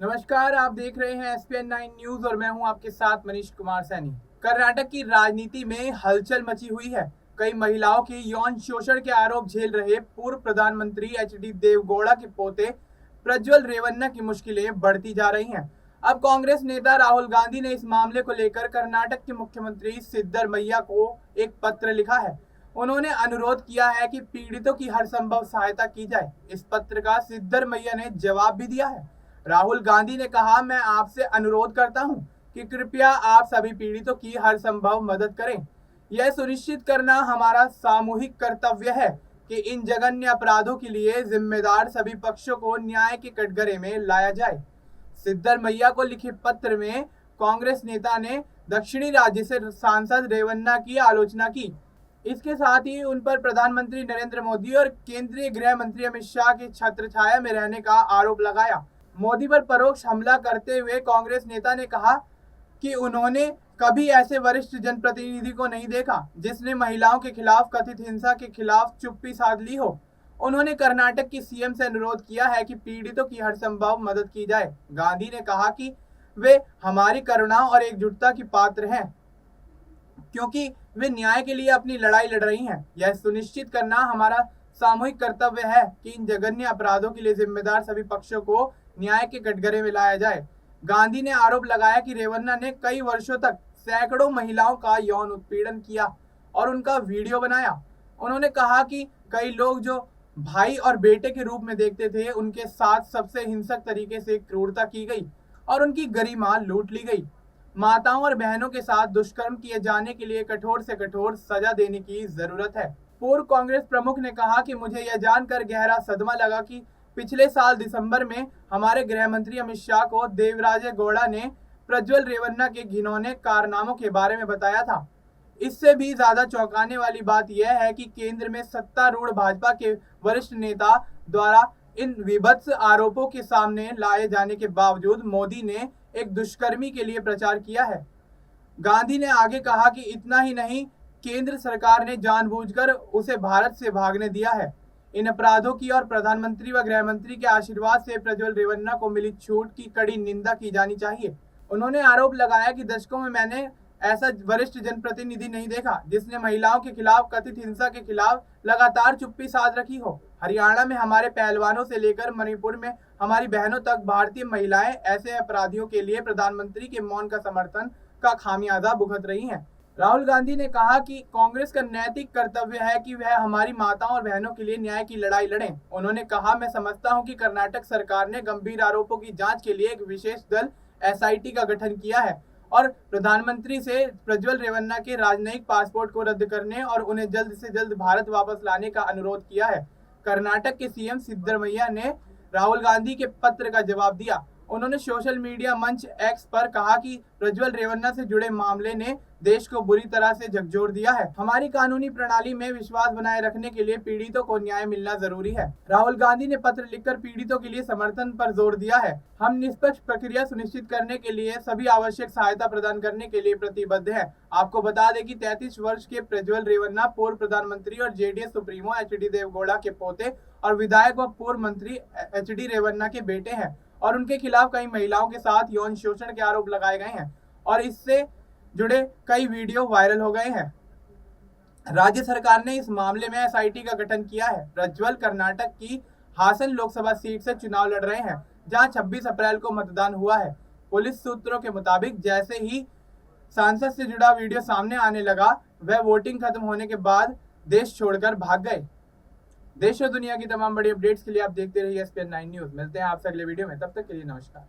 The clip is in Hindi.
नमस्कार, आप देख रहे हैं SPN 9 न्यूज और मैं हूं आपके साथ मनीष कुमार सैनी। कर्नाटक की राजनीति में हलचल मची हुई है। कई महिलाओं के यौन शोषण के आरोप झेल रहे पूर्व प्रधानमंत्री HD देवगौड़ा के पोते प्रज्वल रेवन्ना की मुश्किलें बढ़ती जा रही हैं। अब कांग्रेस नेता राहुल गांधी ने इस मामले को लेकर कर्नाटक के मुख्यमंत्री सिद्धरमैया को एक पत्र लिखा है। उन्होंने अनुरोध किया है कि पीड़ितों की हर संभव सहायता की जाए। इस पत्र का सिद्धरमैया ने जवाब भी दिया है। राहुल गांधी ने कहा, मैं आपसे अनुरोध करता हूं कि कृपया आप सभी पीड़ितों की हर संभव मदद करें। यह सुनिश्चित करना हमारा सामूहिक कर्तव्य है कि इन जघन्य अपराधों के लिए जिम्मेदार सभी पक्षों को न्याय के कटघरे में लाया जाए। सिद्धरमैया को लिखे पत्र में कांग्रेस नेता ने दक्षिणी राज्य से सांसद रेवन्ना की आलोचना की। इसके साथ ही उन पर प्रधानमंत्री नरेंद्र मोदी और केंद्रीय गृह मंत्री अमित शाह की छत्रछाया में रहने का आरोप लगाया। मोदी पर परोक्ष हमला करते हुए कांग्रेस नेता ने कहा कि उन्होंने कभी ऐसे वरिष्ठ जनप्रतिनिधि को नहीं देखा जिसने महिलाओं के खिलाफ कथित हिंसा के खिलाफ चुप्पी साध ली हो। उन्होंने कर्नाटक की सीएम से अनुरोध किया है कि पीड़ितों की हर संभव मदद की जाए। गांधी ने कहा कि वे हमारी करुणा और एकजुटता की पात्र हैं क्योंकि वे न्याय के लिए अपनी लड़ाई लड़ रही हैं। यह सुनिश्चित करना हमारा सामूहिक कर्तव्य है कि इन जघन्य अपराधों के लिए जिम्मेदार सभी पक्षों को न्याय के कटघरे में लाया जाए। गांधी ने आरोप लगाया कि रेवन्ना ने कई वर्षों तक सैकड़ों महिलाओं का यौन उत्पीड़न किया और उनका वीडियो बनाया। उन्होंने कहा कि कई लोग जो भाई और बेटे के रूप में देखते थे, उनके साथ सबसे हिंसक तरीके से क्रूरता की गई और उनकी गरिमा लूट ली गई। माताओं और बहनों के साथ दुष्कर्म किए जाने के लिए कठोर से कठोर सजा देने की जरूरत है। पूर्व कांग्रेस प्रमुख ने कहा कि मुझे यह जानकर गहरा सदमा लगा कि पिछले साल दिसंबर में हमारे गृह मंत्री अमित शाह को देवराजे गौड़ा ने प्रज्वल रेवन्ना के घिनौने कारनामों के बारे में बताया था। इससे भी ज्यादा चौंकाने वाली बात यह है कि केंद्र में सत्तारूढ़ भाजपा के वरिष्ठ नेता द्वारा इन विभत्स आरोपों के सामने लाए जाने के बावजूद मोदी ने एक दुष्कर्मी के लिए प्रचार किया है। गांधी ने आगे कहा कि इतना ही नहीं, केंद्र सरकार ने जानबूझकर उसे भारत से भागने दिया है। इन अपराधों की और प्रधानमंत्री व गृह मंत्री के आशीर्वाद से प्रज्वल रेवन्ना को मिली छूट की कड़ी निंदा की जानी चाहिए। उन्होंने आरोप लगाया कि दशकों में मैंने ऐसा वरिष्ठ जनप्रतिनिधि नहीं देखा जिसने महिलाओं के खिलाफ कथित हिंसा के खिलाफ लगातार चुप्पी साध रखी हो। हरियाणा में हमारे पहलवानों से लेकर मणिपुर में हमारी बहनों तक भारतीय महिलाएं ऐसे अपराधियों के लिए प्रधानमंत्री के मौन का समर्थन का खामियाजा भुगत रही हैं। राहुल गांधी ने कहा कि कांग्रेस का नैतिक कर्तव्य है कि वह हमारी माताओं और बहनों के लिए न्याय की लड़ाई लड़ें। उन्होंने कहा, मैं समझता हूं कि कर्नाटक सरकार ने गंभीर आरोपों की जांच के लिए एक विशेष दल SIT का गठन किया है और प्रधानमंत्री से प्रज्वल रेवन्ना के राजनयिक पासपोर्ट को रद्द करने और उन्हें जल्द से जल्द भारत वापस लाने का अनुरोध किया है। कर्नाटक के सीएम सिद्धरमैया ने राहुल गांधी के पत्र का जवाब दिया। उन्होंने सोशल मीडिया मंच X पर कहा कि प्रज्वल रेवन्ना से जुड़े मामले ने देश को बुरी तरह से झकझोर दिया है। हमारी कानूनी प्रणाली में विश्वास बनाए रखने के लिए पीड़ितों को न्याय मिलना जरूरी है। राहुल गांधी ने पत्र लिखकर पीड़ितों के लिए समर्थन पर जोर दिया है। हम निष्पक्ष प्रक्रिया सुनिश्चित करने के लिए सभी आवश्यक सहायता प्रदान करने के लिए प्रतिबद्ध हैं। आपको बता दें कि 33 वर्ष के प्रज्वल रेवन्ना पूर्व प्रधानमंत्री और JDS सुप्रीमो HD देवगौड़ा के पोते और विधायक व पूर्व मंत्री HD रेवन्ना के बेटे हैं और उनके खिलाफ कई महिलाओं के साथ यौन शोषण के आरोप लगाए गए हैं और इससे जुड़े कई वीडियो वायरल हो गए हैं। राज्य सरकार ने इस मामले में SIT का गठन किया है। प्रज्वल कर्नाटक की हासन लोकसभा सीट से चुनाव लड़ रहे हैं, जहां 26 अप्रैल को मतदान हुआ है। पुलिस सूत्रों के मुताबिक जैसे ही सांसद से जुड़ा वीडियो सामने आने लगा, वह वोटिंग खत्म होने के बाद देश छोड़कर भाग गए। देश और दुनिया की तमाम बड़ी अपडेट्स के लिए आप देखते रहिए SPN 9 न्यूज। मिलते हैं आपसे अगले वीडियो में, तब तक के लिए नमस्कार।